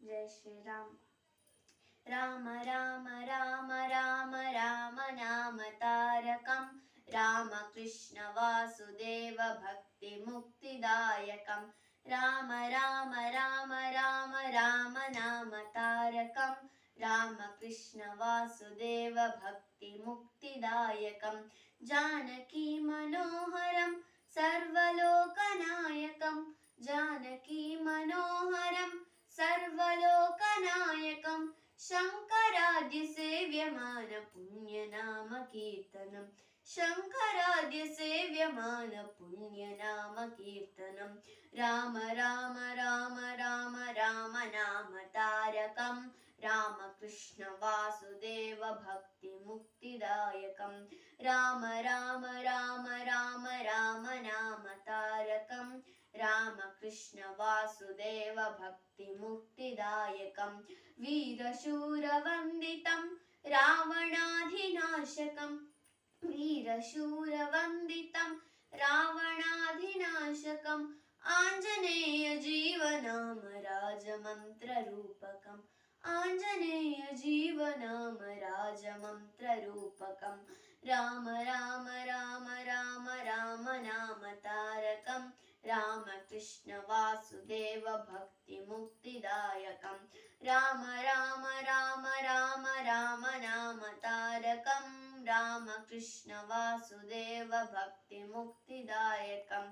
जय श्री राम। राम राम राम राम राम नाम तारकं रामकृष्ण वासुदेव भक्ति मुक्तिदायकं राम राम राम राम राम नाम तारकं रामकृष्ण वासुदेव भक्ति मुक्तिदायकं जानकी मनोहरं सर्वलोकनायकं जानकी मनोहरं सर्वलोकनायकं शंकराद्य सेव्यमान पुण्यनाम कीर्तनं शंकराद्य सेव्यमान पुण्यनाम कीर्तनं राम राम राम राम राम नाम तारकं रामकृष्ण वासुदेव भक्ति मुक्तिदायकं राम राम राम राम राम नाम तारकं रामकृष्ण वासुदेव भक्ति मुक्तिदायकं वीरशूरवन्दितं रावणाधिनाशकं वीरशूरवन्दितं रावणाधिनाशकम् आञ्जनेय जीवनाम राजमन्त्ररूपकम् आञ्जनेय जीवनाम राजमन्त्ररूपकं राम राम राम राम राम नाम तारकं रामकृष्ण वासुदेव भक्ति मुक्तिदायकं राम राम राम राम राम नाम तारकं रामकृष्ण वासुदेव भक्ति मुक्तिदायकं।